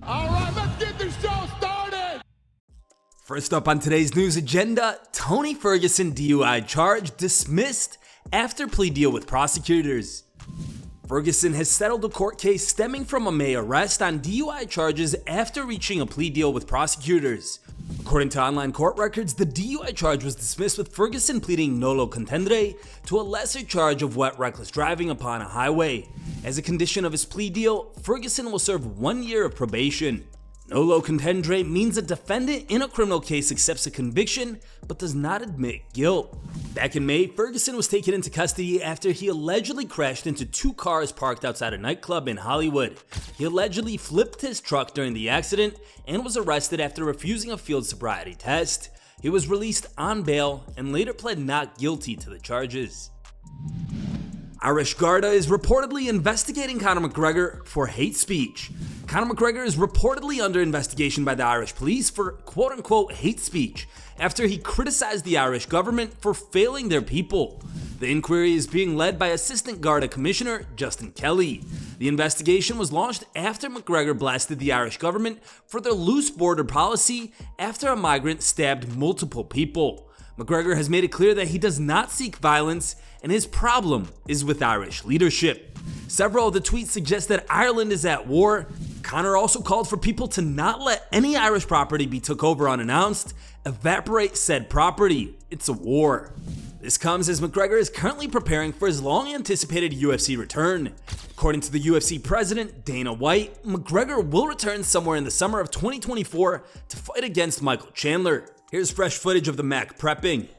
All right, let's get this show started. First up on today's news agenda, Tony Ferguson DUI charge dismissed after plea deal with prosecutors. Ferguson has settled a court case stemming from a May arrest on DUI charges after reaching a plea deal with prosecutors. According to online court records, the DUI charge was dismissed with Ferguson pleading nolo contendere to a lesser charge of wet reckless driving upon a highway. As a condition of his plea deal, Ferguson will serve 1 year of probation. Nolo contendere means a defendant in a criminal case accepts a conviction but does not admit guilt. Back in May, Ferguson was taken into custody after he allegedly crashed into 2 cars parked outside a nightclub in Hollywood. He allegedly flipped his truck during the accident and was arrested after refusing a field sobriety test. He was released on bail and later pled not guilty to the charges. Irish Guarda is reportedly investigating Conor McGregor for hate speech. Conor McGregor is reportedly under investigation by the Irish police for quote-unquote hate speech after he criticized the Irish government for failing their people. The inquiry is being led by Assistant Garda Commissioner Justin Kelly. The investigation was launched after McGregor blasted the Irish government for their loose border policy after a migrant stabbed multiple people. McGregor has made it clear that he does not seek violence and his problem is with Irish leadership. Several of the tweets suggest that Ireland is at war. Conor also called for people to not let any Irish property be took over unannounced. Evaporate said property. It's a war. This comes as McGregor is currently preparing for his long-anticipated UFC return. According to the UFC president, Dana White, McGregor will return somewhere in the summer of 2024 to fight against Michael Chandler. Here's fresh footage of the Mac prepping.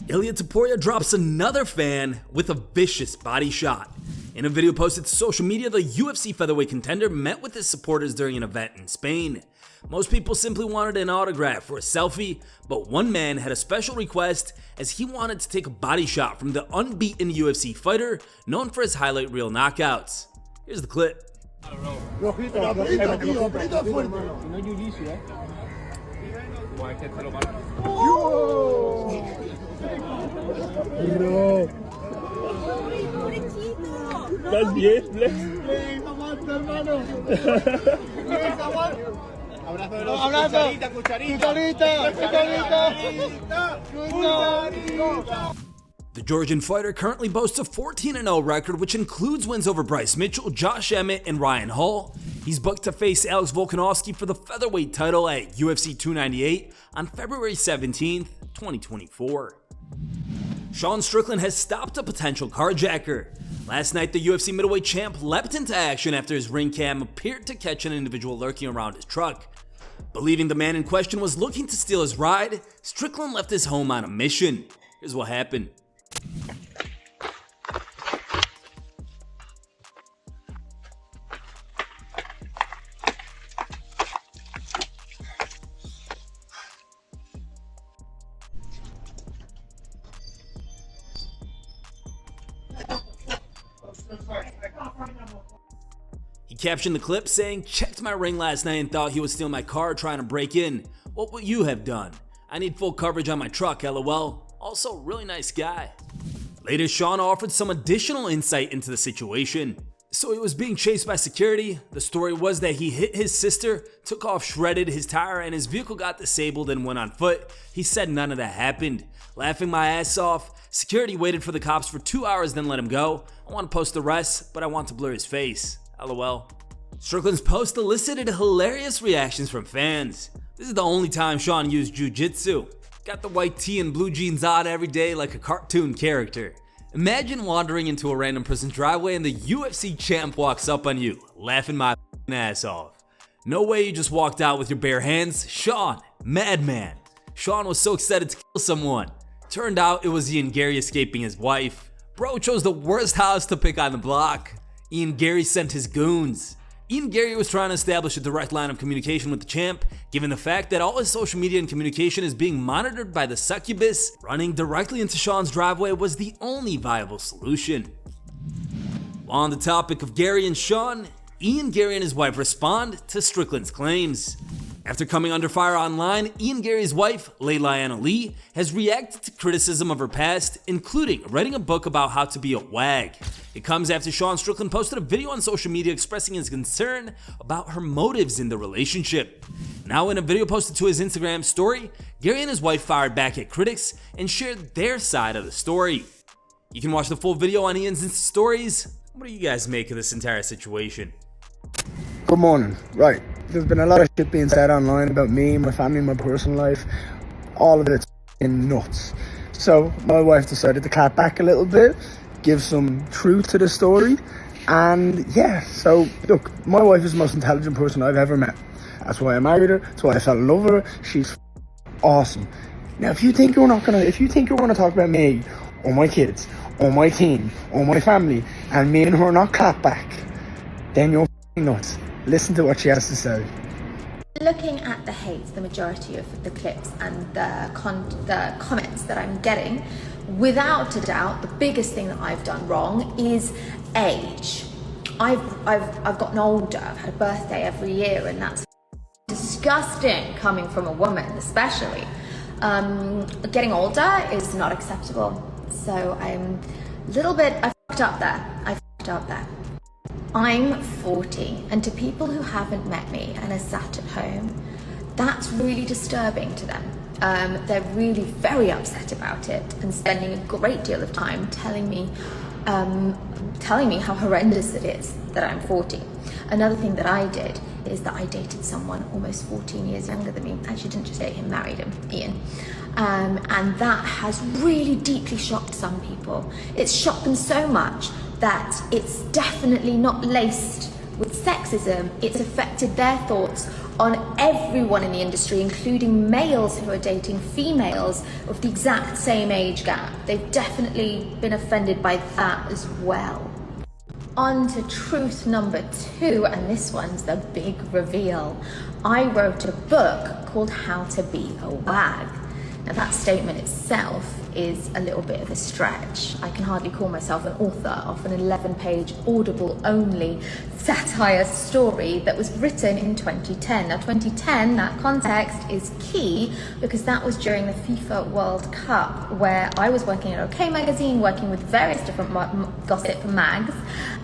Ilia Topuria drops another fan with a vicious body shot. In a video posted to social media, the UFC featherweight contender met with his supporters during an event in Spain. Most people simply wanted an autograph or a selfie, but one man had a special request as he wanted to take a body shot from the unbeaten UFC fighter known for his highlight reel knockouts. Here's the clip. ¿Estás bien, Please, aguanta, hermano. Abrazo. Cucharita. The Georgian fighter currently boasts a 14-0 record, which includes wins over Bryce Mitchell, Josh Emmett, and Ryan Hall. He's booked to face Alex Volkanovski for the featherweight title at UFC 298 on February 17th, 2024. Sean Strickland has stopped a potential carjacker. Last night, the UFC middleweight champ leapt into action after his ring cam appeared to catch an individual lurking around his truck. Believing the man in question was looking to steal his ride, Strickland left his home on a mission. Here's what happened. He captioned the clip saying, "Checked my ring last night and thought he was stealing my car trying to break in. What would you have done? I need full coverage on my truck, lol. Also, really nice guy." Later, Sean offered some additional insight into the situation. So he was being chased by security. The story was that he hit his sister, took off shredded his tire, and his vehicle got disabled and went on foot. He said none of that happened. Laughing my ass off, security waited for the cops for 2 hours then let him go. I want to post the rest, but I want to blur his face. LOL. Strickland's post elicited hilarious reactions from fans. This is the only time Sean used jiu-jitsu. Got the white tee and blue jeans on every day like a cartoon character. Imagine wandering into a random person's driveway and the UFC champ walks up on you, laughing my ass off. No way you just walked out with your bare hands. Sean, madman. Sean was so excited to kill someone. Turned out it was Ian Garry escaping his wife. Bro chose the worst house to pick on the block. Ian Garry sent his goons. Ian Garry was trying to establish a direct line of communication with the champ, given the fact that all his social media and communication is being monitored by the succubus. Running directly into Sean's driveway was the only viable solution. While on the topic of Garry and Sean, Ian Garry and his wife respond to Strickland's claims. After coming under fire online, Ian Garry's wife, Leilani Lee, has reacted to criticism of her past, including writing a book about how to be a wag. It comes after Sean Strickland posted a video on social media expressing his concern about her motives in the relationship. Now in a video posted to his Instagram story, Garry and his wife fired back at critics and shared their side of the story. You can watch the full video on Ian's Insta stories. What do you guys make of this entire situation? Good morning. Right, there's been a lot of shit being said online about me, my family, my personal life. All of it's nuts. So my wife decided to clap back a little bit, give some truth to the story, and yeah, so look, my wife is the most intelligent person I've ever met. That's why I married her, that's why I fell in love with her. She's awesome. Now if you think you're gonna talk about me, or my kids, or my team, or my family, and me and her not clap back, then you're nuts. Listen to what she has to say. Looking at the hate, the majority of the clips and the comments that I'm getting, without a doubt, the biggest thing that I've done wrong is age. I've gotten older. I've had a birthday every year, and that's disgusting coming from a woman, especially. Getting older is not acceptable. So I'm a little bit. I fucked up there. I'm 40, and to people who haven't met me and are sat at home, that's really disturbing to them. They're really very upset about it and spending a great deal of time telling me how horrendous it is that I'm 40. Another thing that I did is that I dated someone almost 14 years younger than me. Actually, didn't just date him, married him, Ian. And that has really deeply shocked some people. It's shocked them so much that it's definitely not laced with sexism. It's affected their thoughts on everyone in the industry, including males who are dating females of the exact same age gap. They've definitely been offended by that as well. On to truth number 2, and this one's the big reveal. I wrote a book called How to Be a Wag. Now that statement itself is a little bit of a stretch. I can hardly call myself an author of an 11-page Audible-only satire story that was written in 2010. Now 2010, that context is key because that was during the FIFA World Cup, where I was working at OK Magazine, working with various different gossip mags,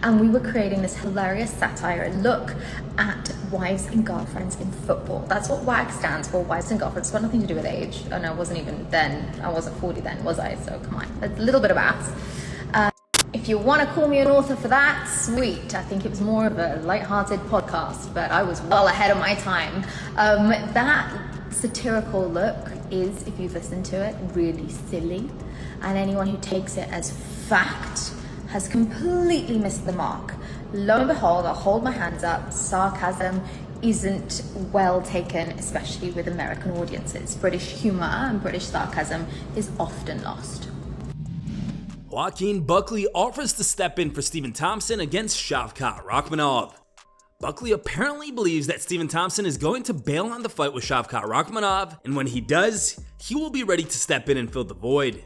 and we were creating this hilarious satire look at wives and girlfriends in football. That's what WAG stands for, wives and girlfriends. It's got nothing to do with age. And I wasn't even then, I wasn't 40 then, was I? So come on, a little bit of maths. If you want to call me an author for that, sweet. I think it was more of a light-hearted podcast, but I was well ahead of my time. That satirical look is, if you've listened to it, really silly. And anyone who takes it as fact has completely missed the mark. Lo and behold, I'll hold my hands up, sarcasm isn't well taken, especially with American audiences. British humour and British sarcasm is often lost. Joaquin Buckley offers to step in for Stephen Thompson against Shavkat Rakhmonov. Buckley apparently believes that Stephen Thompson is going to bail on the fight with Shavkat Rakhmonov, and when he does, he will be ready to step in and fill the void.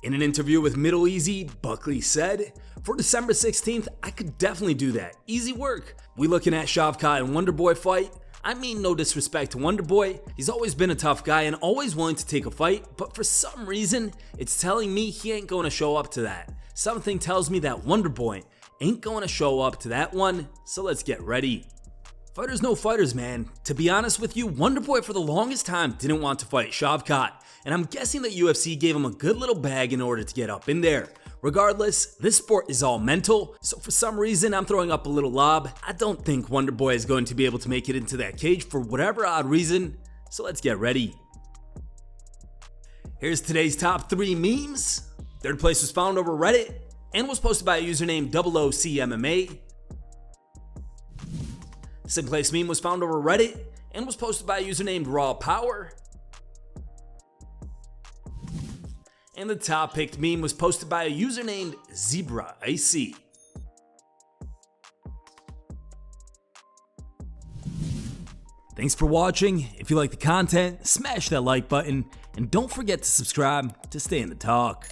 In an interview with Middle Easy, Buckley said, "For December 16th, I could definitely do that. Easy work. We looking at Shavkat and Wonderboy fight. I mean, no disrespect to Wonderboy. He's always been a tough guy and always willing to take a fight, but for some reason, it's telling me he ain't going to show up to that. Something tells me that Wonderboy ain't going to show up to that one, so let's get ready." Fighters know fighters, man. To be honest with you, Wonderboy for the longest time didn't want to fight Shavkat, and I'm guessing that UFC gave him a good little bag in order to get up in there. Regardless, this sport is all mental, so for some reason I'm throwing up a little lob. I don't think Wonderboy is going to be able to make it into that cage for whatever odd reason, so let's get ready. Here's today's top 3 memes. Third place was found over Reddit and was posted by a user named OOCMMA. Second place meme was found over Reddit and was posted by a user named Raw Power. And the top picked meme was posted by a user named Zebra IC. Thanks for watching. If you like the content, smash that like button and don't forget to subscribe to stay in the talk.